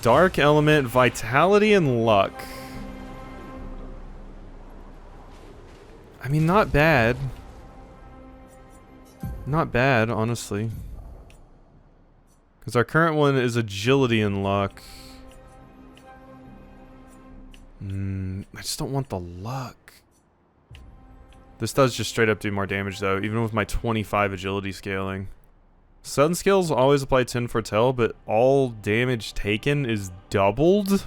Dark element, vitality, and luck. I mean, not bad. Not bad, honestly. Because our current one is agility and luck. I just don't want the luck. This does just straight up do more damage, though, even with my 25 agility scaling. Sudden skills always apply 10 foretell, but all damage taken is doubled?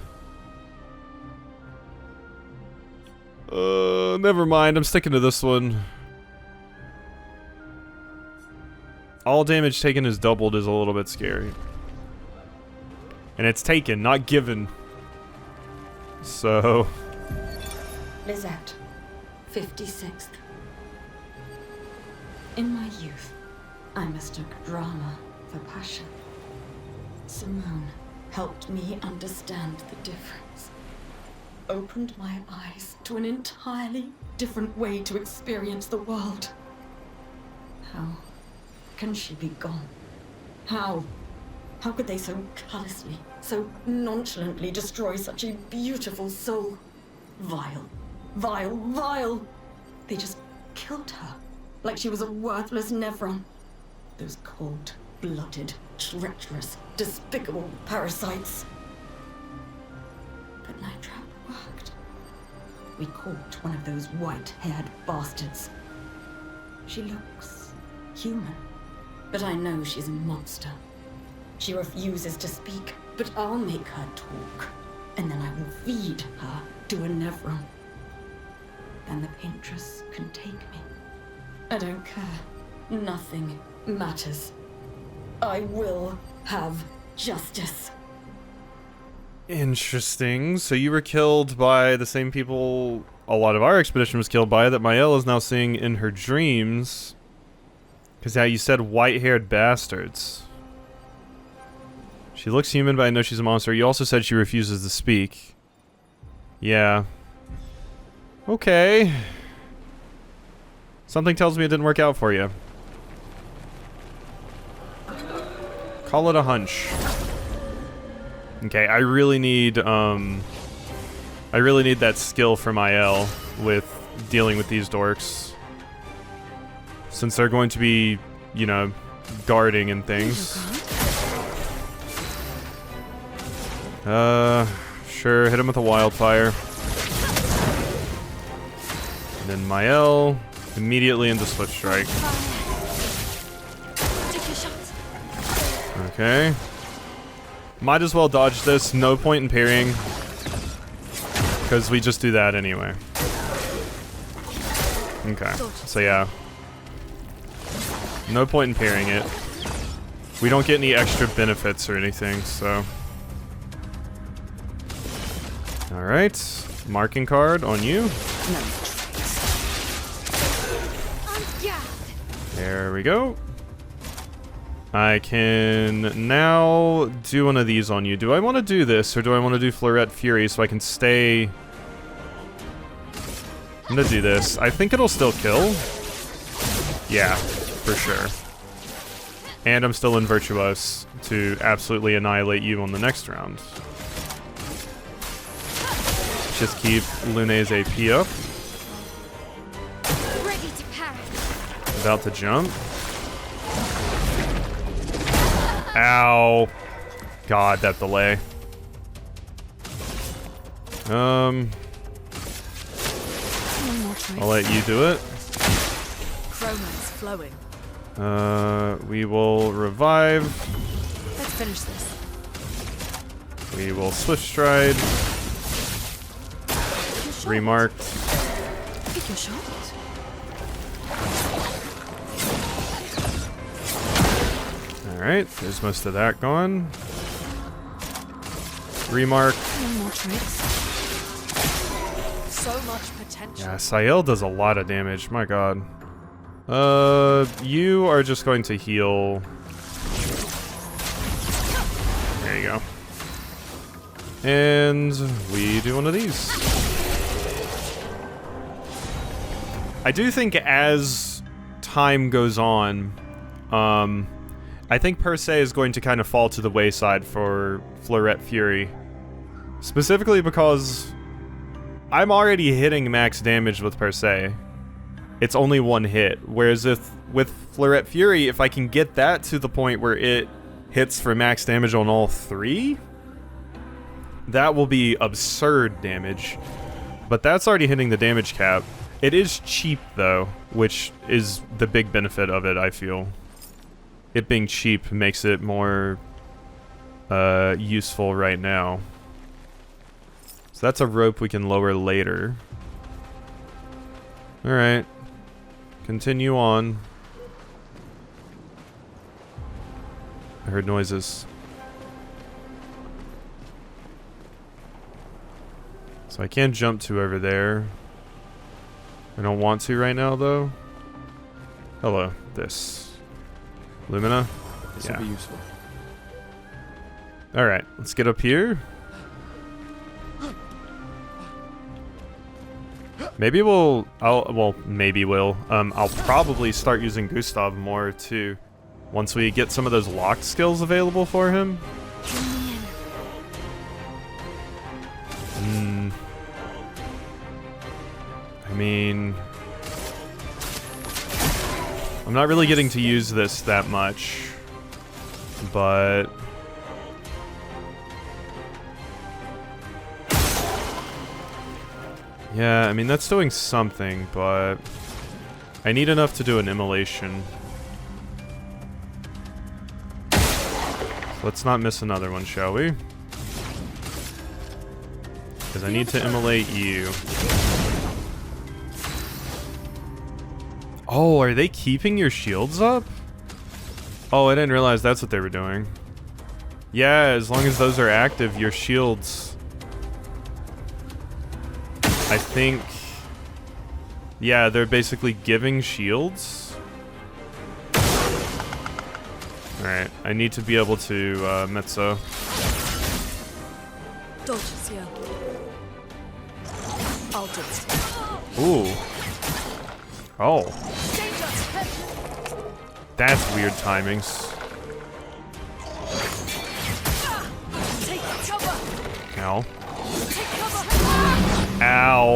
Never mind, I'm sticking to this one. All damage taken is doubled is a little bit scary. And it's taken, not given. So... Lizette, 56th. In my youth, I mistook drama for passion. Simone helped me understand the difference. Opened my eyes to an entirely different way to experience the world. How can she be gone? How could they so callously, so nonchalantly destroy such a beautiful soul? Vile, vile, vile! They just killed her, like she was a worthless Nevron. Those cold-blooded, treacherous, despicable parasites. But my trap worked. We caught one of those white-haired bastards. She looks human, but I know she's a monster. She refuses to speak, but I'll make her talk, and then I will feed her to a Nevron. Then the paintress can take me. I don't care. Nothing matters. I will have justice. Interesting. So you were killed by the same people a lot of our expedition was killed by, that Mael is now seeing in her dreams. Because how you said white-haired bastards. She looks human, but I know she's a monster. You also said she refuses to speak. Yeah. Okay. Something tells me it didn't work out for you. Call it a hunch. Okay, I really need that skill from IL with dealing with these dorks. Since they're going to be, you know, guarding and things. Sure, hit him with a wildfire. And then Mael immediately into Swift Strike. Okay. Might as well dodge this, no point in parrying. Because we just do that anyway. Okay, so yeah. No point in parrying it. We don't get any extra benefits or anything, so... Alright, marking card on you. There we go. I can now do one of these on you. Do I want to do this, or do I want to do Florette Fury so I can stay... I'm gonna do this. I think it'll still kill. Yeah, for sure. And I'm still in Virtuos to absolutely annihilate you on the next round. Just keep Lune's AP up. About to jump. Ow. God, that delay. I'll let you do it. Chroma's flowing. We will revive. Let's finish this. We will Swift Stride. Remarked. Pick your shot. Alright, there's most of that gone. Remark. No more tricks. So much potential. Yeah, Sael does a lot of damage, my god. You are just going to heal. There you go. And we do one of these. I do think as time goes on, I think Per Se is going to kind of fall to the wayside for Florette Fury. Specifically because I'm already hitting max damage with Per Se. It's only one hit, whereas if with Florette Fury, if I can get that to the point where it hits for max damage on all 3, that will be absurd damage. But that's already hitting the damage cap. It is cheap though, which is the big benefit of it, I feel. It being cheap makes it more useful right now. So that's a rope we can lower later. Alright. Continue on. I heard noises. So I can't jump to over there. I don't want to right now, though. Hello, this. Lumina? This will be useful. Alright, let's get up here. Maybe we'll... maybe we'll. I'll probably start using Gustav more, too. Once we get some of those locked skills available for him. I mean... I'm not really getting to use this that much. But... yeah, I mean, that's doing something, but... I need enough to do an immolation. Let's not miss another one, shall we? Because I need to immolate you. Oh, are they keeping your shields up? Oh, I didn't realize that's what they were doing. Yeah, as long as those are active, your shields... I think... yeah, they're basically giving shields. Alright, I need to be able to, Mezzo. Dodges, yeah. I'll just. Ooh. Oh. That's weird timings. Take cover. Ow. Take cover. Ow.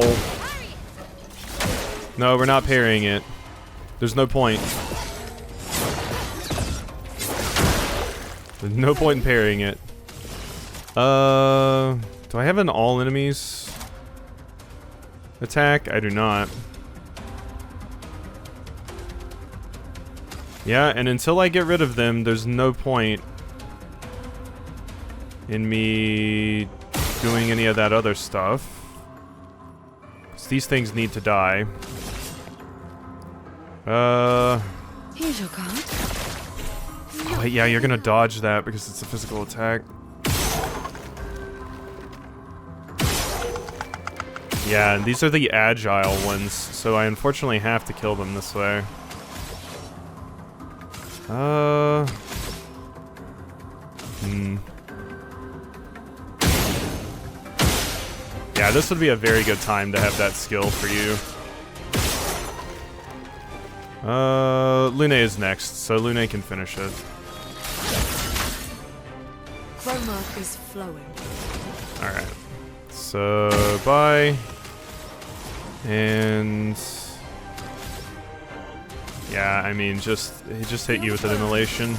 No, we're not parrying it. There's no point. There's no point in parrying it. Do I have an all enemies attack? I do not. Yeah, and until I get rid of them, there's no point in me doing any of that other stuff. 'Cause these things need to die. Here's your card. Oh, wait, yeah, you're gonna dodge that because it's a physical attack. Yeah, and these are the agile ones, so I unfortunately have to kill them this way. Yeah, this would be a very good time to have that skill for you. Lune is next, so Lune can finish it. Chroma is flowing. Alright. So, bye. And... yeah, I mean, he just hit you with an immolation.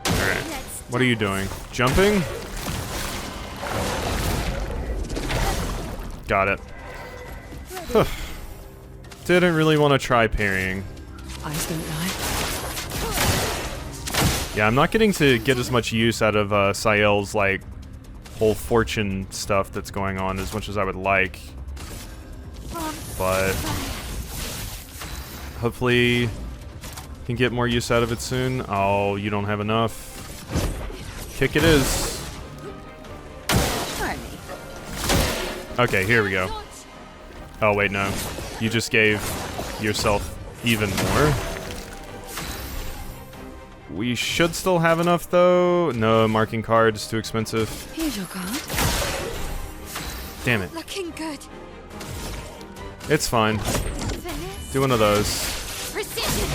Alright. What are you doing? Jumping? Got it. Huh. Didn't really want to try parrying. Eyes don't lie. Yeah, I'm not getting to get as much use out of Sael's, like, whole fortune stuff that's going on as much as I would like. But hopefully can get more use out of it soon. Oh, you don't have enough. Kick it is. Okay, here we go. Oh, wait, no. You just gave yourself even more. We should still have enough, though. No, marking card is too expensive. Here's your card. Damn it. Looking good. It's fine. Do one of those. Precision.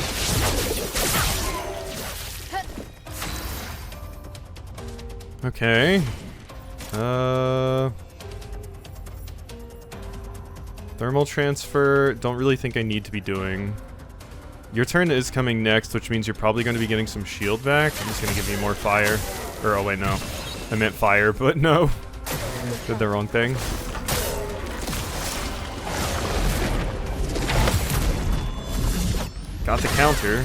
Okay. Thermal transfer, don't really think I need to be doing. Your turn is coming next, which means you're probably going to be getting some shield back. I'm just going to give you more fire. Or, oh wait, no. I meant fire, but no. Did the wrong thing. Got the counter.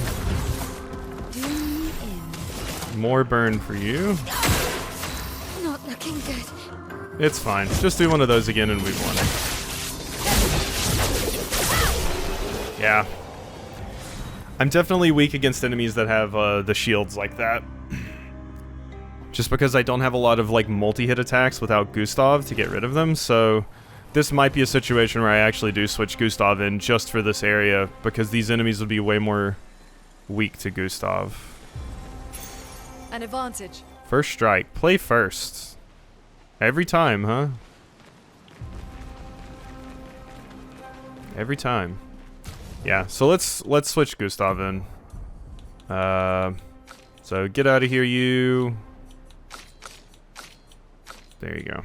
More burn for you. Not looking good. It's fine. Just do one of those again and we've won. Yeah. I'm definitely weak against enemies that have the shields like that. Just because I don't have a lot of like multi-hit attacks without Gustav to get rid of them, so this might be a situation where I actually do switch Gustav in just for this area, because these enemies would be way more weak to Gustav. An advantage. First strike. Play first. Every time, huh? Every time. Yeah, so let's switch Gustav in. So get out of here, you. There you go.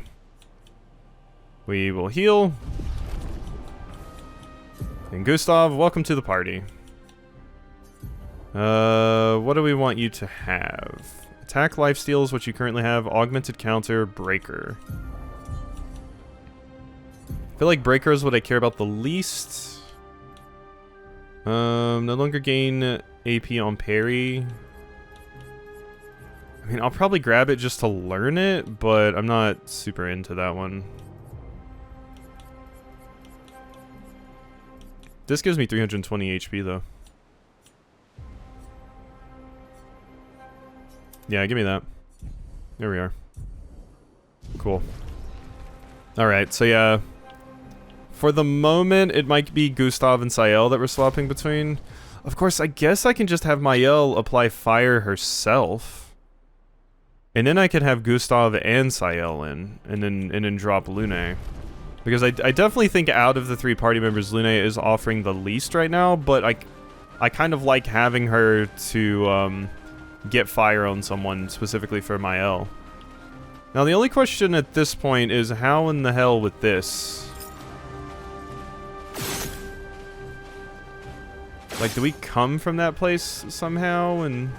We will heal. And Gustav, welcome to the party. What do we want you to have? Attack, lifesteal is what you currently have. Augmented counter, breaker. I feel like breaker is what I care about the least. No longer gain AP on parry. I mean, I'll probably grab it just to learn it, but I'm not super into that one. This gives me 320 HP though. Yeah, give me that. There we are. Cool. Alright, so yeah. For the moment, it might be Gustav and Sael that we're swapping between. Of course, I guess I can just have Maëlle apply fire herself. And then I could have Gustav and Sael in, and then drop Lune. Because I definitely think out of the three party members, Lune is offering the least right now, but I kind of like having her to get fire on someone, specifically for Maëlle. Now the only question at this point is how in the hell with this? Like, do we come from that place somehow and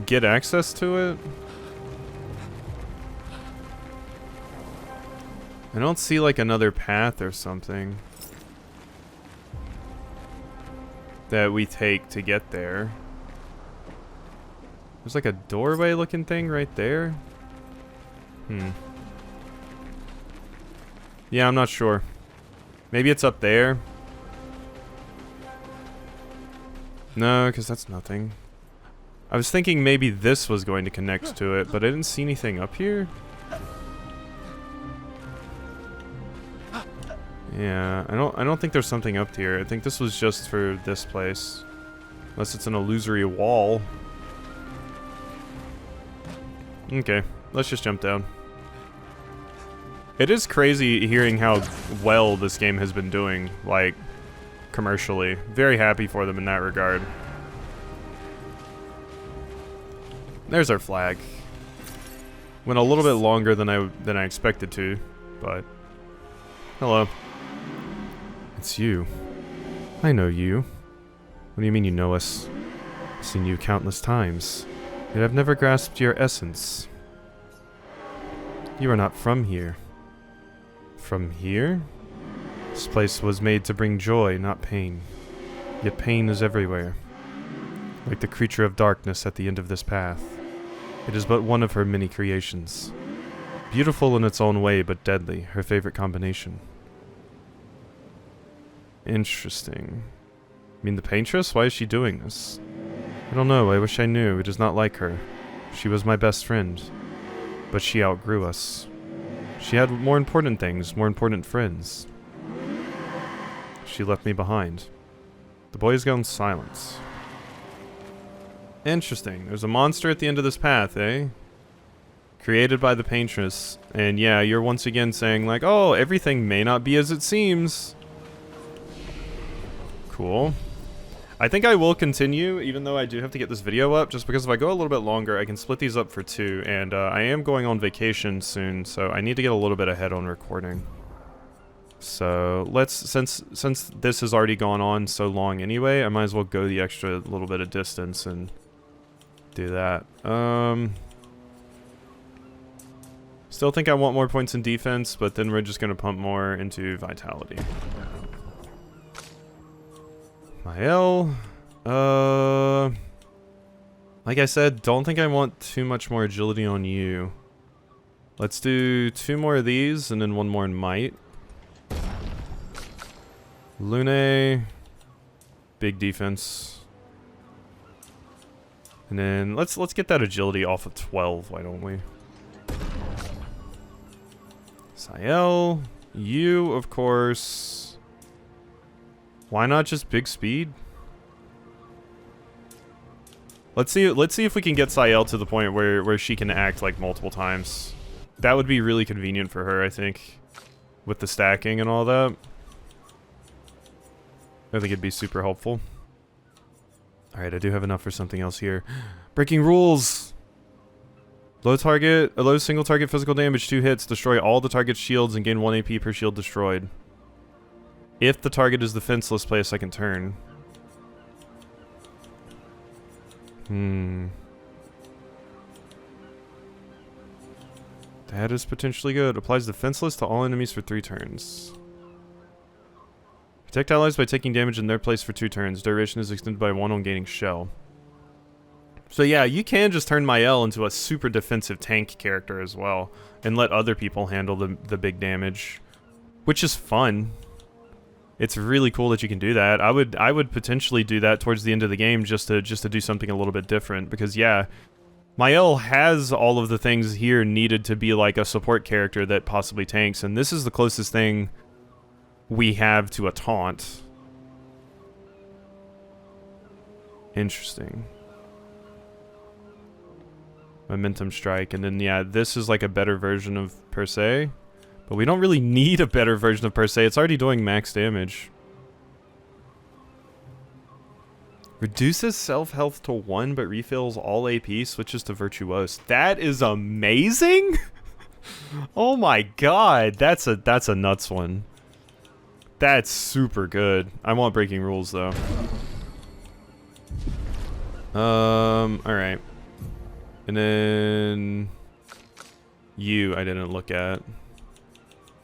get access to it? I don't see like another path or something that we take to get there. There's like a doorway looking thing right there. Yeah, I'm not sure. Maybe it's up there. No, because that's nothing. I was thinking maybe this was going to connect to it, but I didn't see anything up here. Yeah, I don't think there's something up here. I think this was just for this place. Unless it's an illusory wall. Okay, let's just jump down. It is crazy hearing how well this game has been doing, like, commercially. Very happy for them in that regard. There's our flag. Went a little bit longer than I expected to, but hello. It's you. I know you. What do you mean you know us? I've seen you countless times, yet I've never grasped your essence. You are not from here. From here? This place was made to bring joy, not pain. Yet pain is everywhere. Like the creature of darkness at the end of this path. It is but one of her many creations. Beautiful in its own way, but deadly, her favorite combination. Interesting. I mean, the paintress? Why is she doing this? I don't know, I wish I knew. It is not like her. She was my best friend. But she outgrew us. She had more important things, more important friends. She left me behind. The boy has gone silent. Interesting. There's a monster at the end of this path, eh? Created by the paintress. And yeah, you're once again saying like, oh, everything may not be as it seems. Cool. I think I will continue, even though I do have to get this video up, just because if I go a little bit longer, I can split these up for 2, and I am going on vacation soon, so I need to get a little bit ahead on recording. So let's, since this has already gone on so long anyway, I might as well go the extra little bit of distance and do that. Still think I want more points in defense, but then we're just gonna pump more into vitality. Mael, like I said, don't think I want too much more agility on you. Let's do 2 more of these and then 1 more in might. Lune, big defense. And then let's get that agility off of 12, why don't we? Sael, you of course. Why not just big speed? Let's see if we can get Sael to the point where she can act like multiple times. That would be really convenient for her, I think, with the stacking and all that. I think it'd be super helpful. Alright, I do have enough for something else here. Breaking rules! Low single target physical damage, 2 hits, destroy all the target's shields and gain 1 AP per shield destroyed. If the target is defenseless, play a second turn. That is potentially good. Applies defenseless to all enemies for 3 turns. Protect allies by taking damage in their place for 2 turns. Duration is extended by 1 on gaining shell. So yeah, you can just turn Mael into a super defensive tank character as well, and let other people handle the big damage, which is fun. It's really cool that you can do that. I would potentially do that towards the end of the game just to do something a little bit different, because yeah, Mael has all of the things here needed to be like a support character that possibly tanks, and this is the closest thing we have to a taunt. Interesting. Momentum strike, and then yeah, this is like a better version of per se, but we don't really need a better version of per se. It's already doing max damage. Reduces self-health to 1 but refills all AP, switches to Virtuose. That is amazing. Oh my god, that's a nuts one. That's super good. I want breaking rules though. Alright. And then you I didn't look at.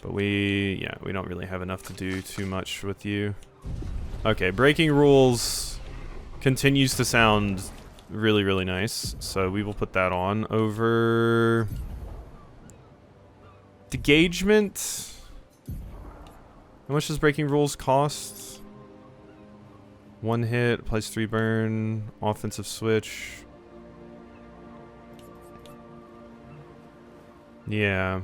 But we don't really have enough to do too much with you. Okay, breaking rules continues to sound really, really nice. So we will put that on over Degagement. How much does breaking rules cost? 1 hit, applies 3 burn, offensive switch. Yeah.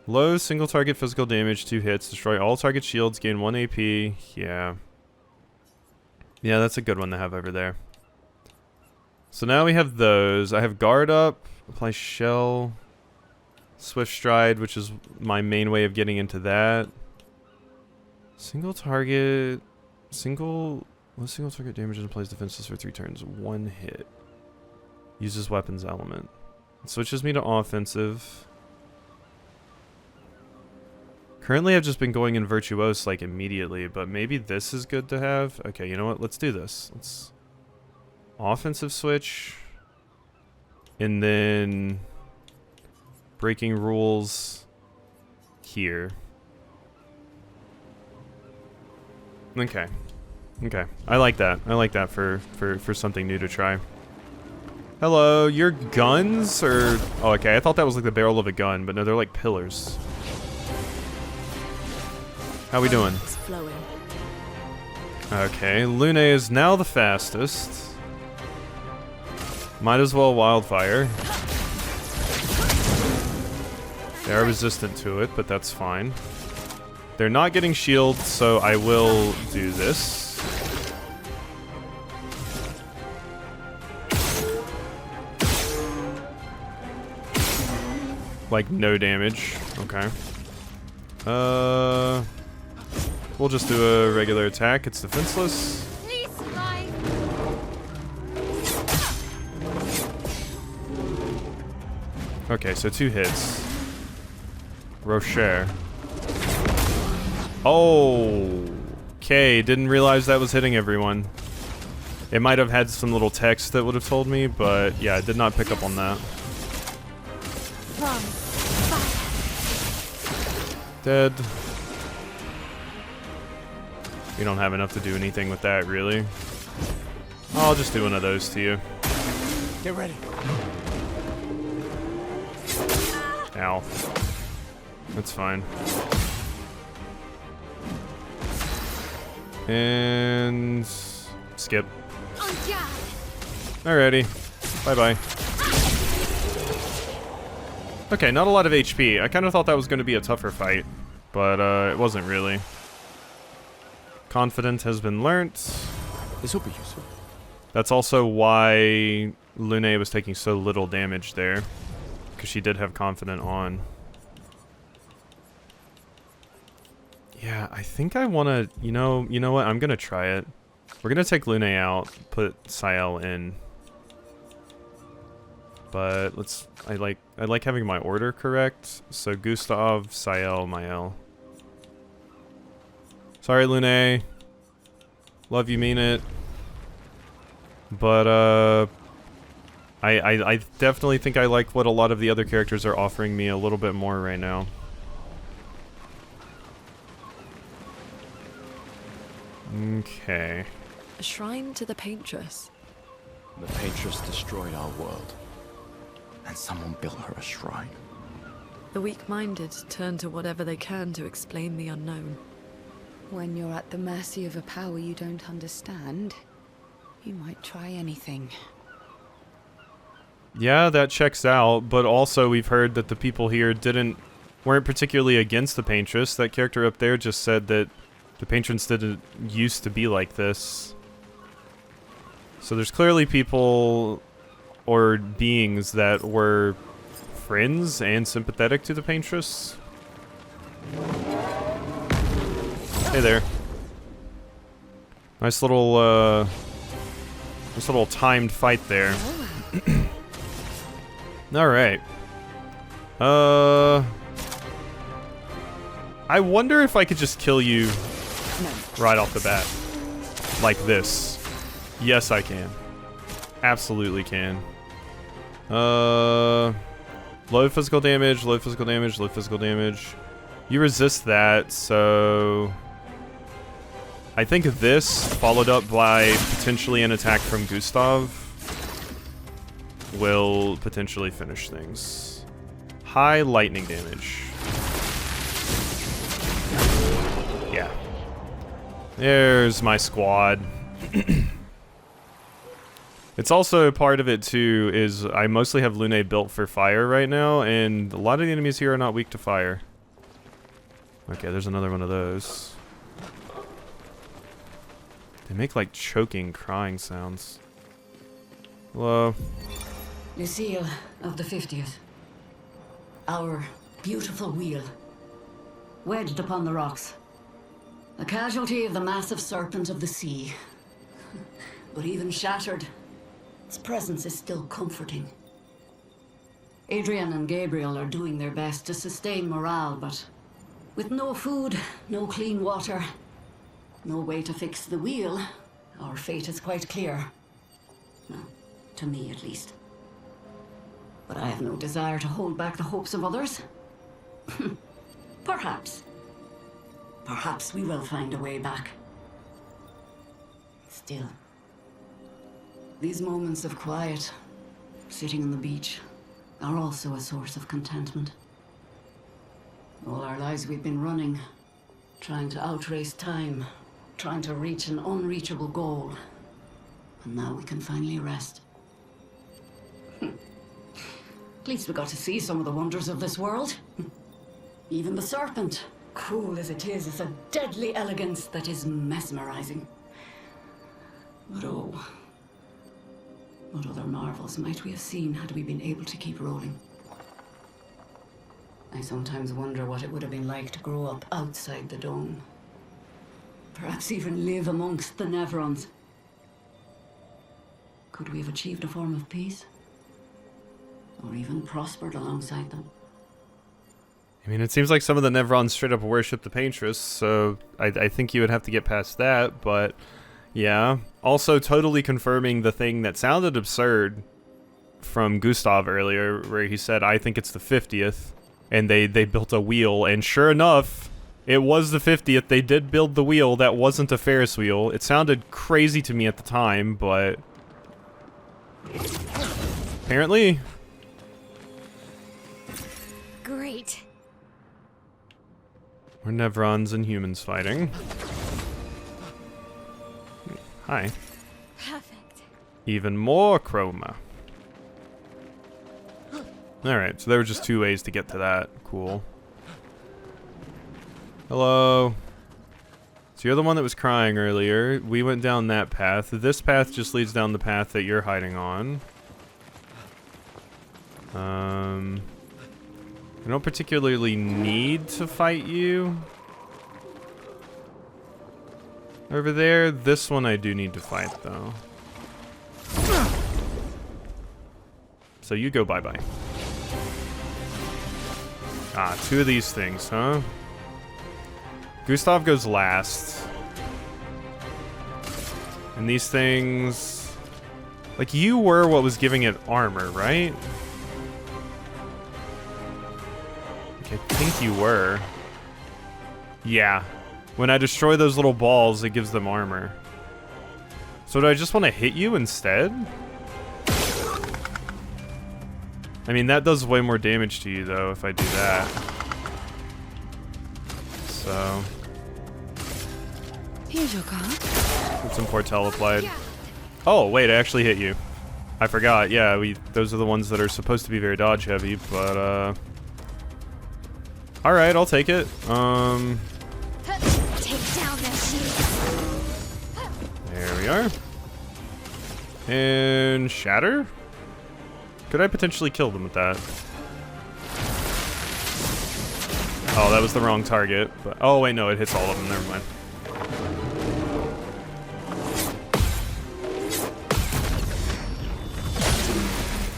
Low single target physical damage, 2 hits, destroy all target shields, gain 1 AP. Yeah. Yeah, that's a good one to have over there. So now we have those. I have guard up, apply shell, swift stride, which is my main way of getting into that. Single target, single target damage and applies defenseless for 3 turns. 1 hit. Uses weapons element. It switches me to offensive. Currently, I've just been going in Virtuose, like, immediately, but maybe this is good to have. Okay, you know what? Let's do this. Let's... Offensive switch. And then... Breaking rules... Here. Okay. Okay. I like that. I like that for something new to try. Hello, your guns are... Oh, okay, I thought that was like the barrel of a gun, but no, they're like pillars. How we doing? Okay, Lune is now the fastest. Might as well wildfire. They are resistant to it, but that's fine. They're not getting shields, so I will do this. Like, no damage. Okay. We'll just do a regular attack. It's defenseless. Please fly. Okay, so 2 hits. Rocher. Oh. Okay, didn't realize that was hitting everyone. It might have had some little text that would have told me, but yeah, I did not pick up on that. Run. Dead. We don't have enough to do anything with that, really. I'll just do one of those to you. Get ready. Ow. That's fine. And... skip. On guard. Alrighty. Bye-bye. Okay, not a lot of HP. I kind of thought that was going to be a tougher fight, but it wasn't really. Confident has been learnt. This will be useful. That's also why Lune was taking so little damage there, because she did have Confident on. Yeah, I think I want to, you know what? I'm going to try it. We're going to take Lune out, put Sael in. But I like having my order correct. So Gustav, Sael, Mael. Sorry, Lune. Love you, mean it. But, I definitely think I like what a lot of the other characters are offering me a little bit more right now. Okay. A shrine to the Paintress. The Paintress destroyed our world. And someone built her a shrine. The weak-minded turn to whatever they can to explain the unknown. When you're at the mercy of a power you don't understand, you might try anything. Yeah, that checks out, but also we've heard that the people here weren't particularly against the Paintress. That character up there just said that the Paintress didn't used to be like this. So there's clearly people or beings that were friends and sympathetic to the Paintress. Hey there. Nice little timed fight there. Alright. I wonder if I could just kill you right off the bat. Like this. Yes, I can. Absolutely can. Low physical damage, low physical damage, low physical damage. You resist that, so... I think this, followed up by potentially an attack from Gustav, will potentially finish things. High lightning damage. Yeah. There's my squad. It's also part of it too, is I mostly have Lune built for fire right now, and a lot of the enemies here are not weak to fire. Okay, there's another one of those. They make like choking, crying sounds. Hello. Lucille of the 50's. Our beautiful wheel. Wedged upon the rocks. A casualty of the massive serpent of the sea. But even shattered, its presence is still comforting. Adrian and Gabriel are doing their best to sustain morale, but with no food, no clean water, no way to fix the wheel, our fate is quite clear. Well, to me at least. But I have no desire to hold back the hopes of others. Perhaps. Perhaps we will find a way back. Still. These moments of quiet, sitting on the beach, are also a source of contentment. All our lives we've been running, trying to outrace time, trying to reach an unreachable goal. And now we can finally rest. At least we got to see some of the wonders of this world. Even the serpent, cruel as it is a deadly elegance that is mesmerizing. But oh, what other marvels might we have seen had we been able to keep rolling? I sometimes wonder what it would have been like to grow up outside the dome. Perhaps even live amongst the Nevrons. Could we have achieved a form of peace? Or even prospered alongside them? I mean, it seems like some of the Nevrons straight up worship the Paintress, so I think you would have to get past that, but yeah. Also, totally confirming the thing that sounded absurd from Gustav earlier, where he said, I think it's the 50th, and they built a wheel, and sure enough, it was the 50th. They did build the wheel. That wasn't a Ferris wheel. It sounded crazy to me at the time, but apparently. Great. We're Nevrons and humans fighting. Hi. Perfect. Even more chroma. Alright, so there were just 2 ways to get to that. Cool. Hello. So you're the one that was crying earlier. We went down that path. This path just leads down the path that you're hiding on. I don't particularly need to fight you. Over there, this one I do need to fight, though. So you go bye-bye. Ah, 2 of these things, huh? Gustav goes last. And these things... Like, you were what was giving it armor, right? I think you were. Yeah. When I destroy those little balls, it gives them armor. So do I just want to hit you instead? I mean, that does way more damage to you, though, if I do that. So... Here's your card. Put some Portel applied. Oh, wait, I actually hit you. I forgot. Yeah, those are the ones that are supposed to be very dodge heavy, but, Alright, I'll take it. Take down their shields. There we are. And shatter? Could I potentially kill them with that? Oh, that was the wrong target. But oh wait, no, it hits all of them. Never mind.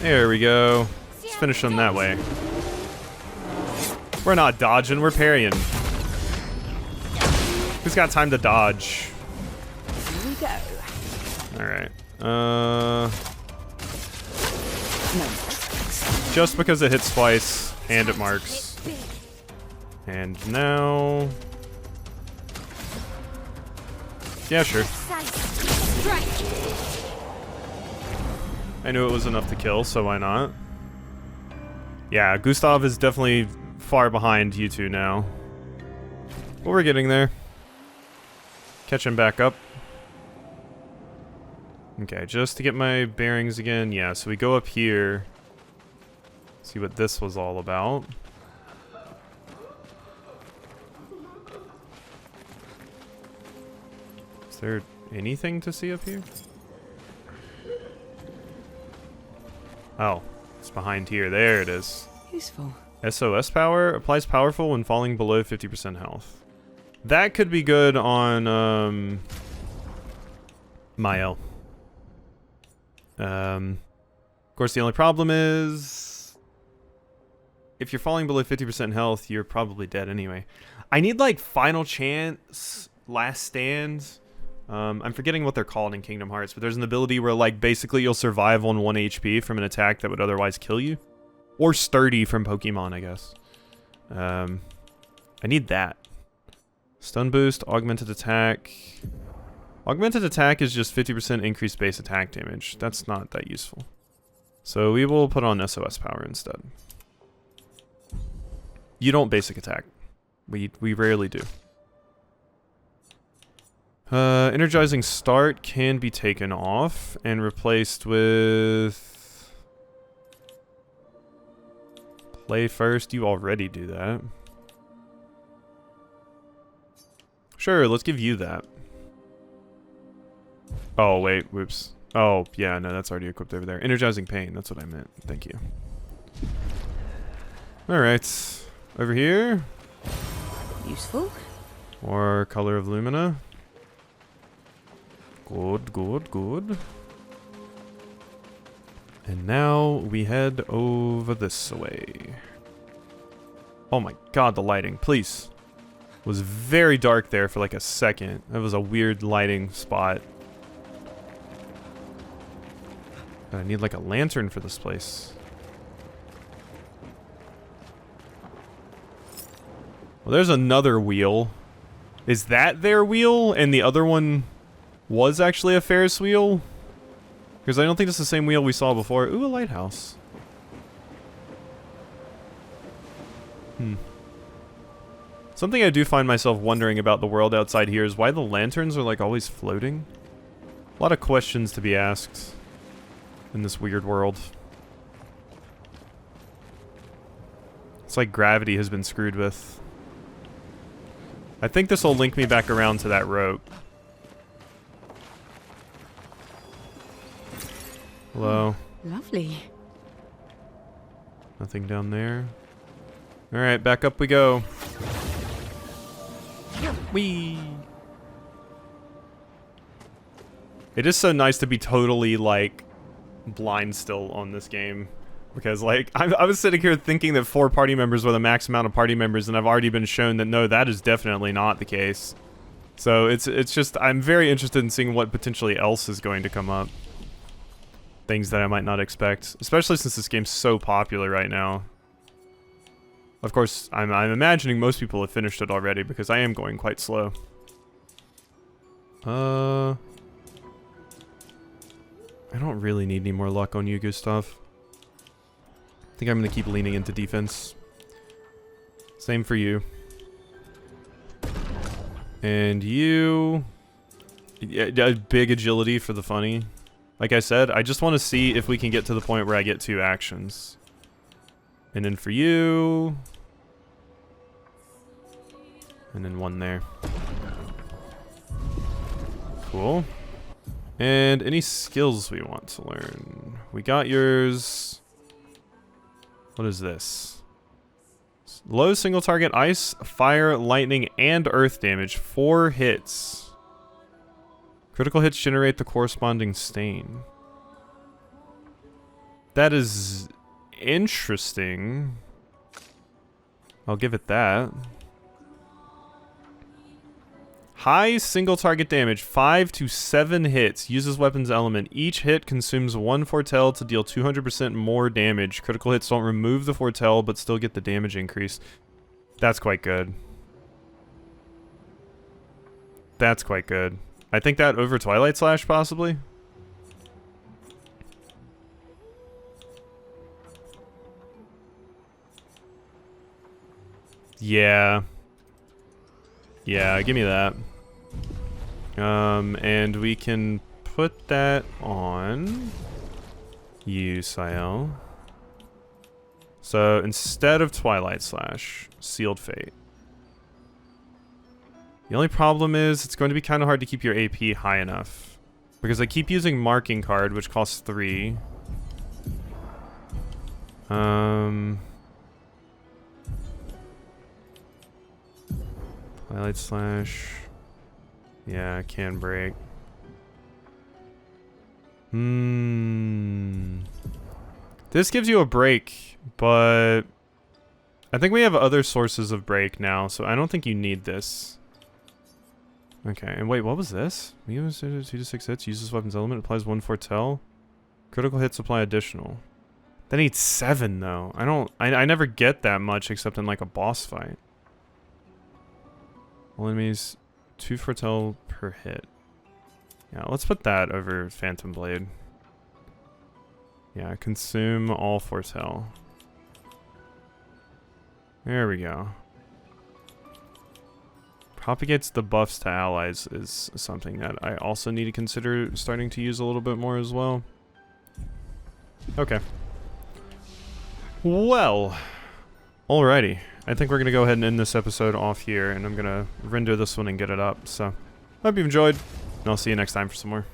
There we go. Let's finish them that way. We're not dodging, we're parrying. Who's got time to dodge? Here we go. Alright. No. Just because it hits twice, and it marks. And now... Yeah, sure. I knew it was enough to kill, so why not? Yeah, Gustav is definitely far behind you two now. But we're getting there. Catch him back up. Okay, just to get my bearings again. Yeah, so we go up here. See what this was all about. Is there anything to see up here? Oh, it's behind here. There it is. Useful. SOS power applies powerful when falling below 50% health. That could be good on Mael. Of course, the only problem is if you're falling below 50% health, you're probably dead anyway. I need like final chance, last stand. I'm forgetting what they're called in Kingdom Hearts, but there's an ability where like basically you'll survive on 1 HP from an attack that would otherwise kill you. Or sturdy from Pokemon, I guess. I need that. Stun boost, augmented attack. Augmented attack is just 50% increased base attack damage. That's not that useful. So we will put on SOS power instead. You don't basic attack. We rarely do. Energizing start can be taken off and replaced with... Play first, you already do that. Sure, let's give you that. Oh, wait, whoops. Oh, yeah, no, that's already equipped over there. Energizing pain, that's what I meant. Thank you. Alright, over here. Useful. Or Color of Lumina. Good, good, good. And now we head over this way. Oh my god, the lighting, please. It was very dark there for like a second. That was a weird lighting spot. I need like a lantern for this place. Well, there's another wheel. Is that their wheel? And the other one was actually a Ferris wheel? Because I don't think it's the same wheel we saw before. Ooh, a lighthouse. Something I do find myself wondering about the world outside here is why the lanterns are like always floating. A lot of questions to be asked in this weird world. It's like gravity has been screwed with. I think this will link me back around to that rope. Hello. Lovely. Nothing down there. Alright, back up we go. Whee! It is so nice to be totally, like, blind still on this game. Because, like, I was sitting here thinking that 4 party members were the max amount of party members, and I've already been shown that no, that is definitely not the case. So it's just, I'm very interested in seeing what potentially else is going to come up. Things that I might not expect, especially since this game's so popular right now. Of course, I'm imagining most people have finished it already because I am going quite slow. I don't really need any more luck on you, Gustav. I think I'm gonna keep leaning into defense. Same for you. And you... Yeah, big agility for the funny. Like I said, I just want to see if we can get to the point where I get 2 actions. And then for you... And then 1 there. Cool. And any skills we want to learn. We got yours... What is this? Low single target ice, fire, lightning, and earth damage. 4 hits. Critical hits generate the corresponding stain. That is interesting. I'll give it that. High single target damage, 5 to 7 hits. Uses weapons element. Each hit consumes 1 foretell to deal 200% more damage. Critical hits don't remove the foretell, but still get the damage increase. That's quite good. That's quite good. I think that over Twilight Slash, possibly? Yeah. Yeah, give me that. And we can put that on you, Sael. So instead of Twilight Slash, Sealed Fate. The only problem is it's going to be kind of hard to keep your AP high enough. Because I keep using Marking Card, which costs 3. Twilight Slash. Yeah, can break. This gives you a break, but I think we have other sources of break now, so I don't think you need this. Okay, and wait, what was this? 2 to 6 hits, uses weapons element, applies 1 foretell. Critical hits apply additional. That needs 7 though. I never get that much except in like a boss fight. All enemies, 2 foretell per hit. Yeah, let's put that over Phantom Blade. Yeah, consume all foretell. There we go. Propagates the buffs to allies is something that I also need to consider starting to use a little bit more as well. Okay. Well, alrighty. I think we're going to go ahead and end this episode off here, and I'm going to render this one and get it up. So, hope you enjoyed, and I'll see you next time for some more.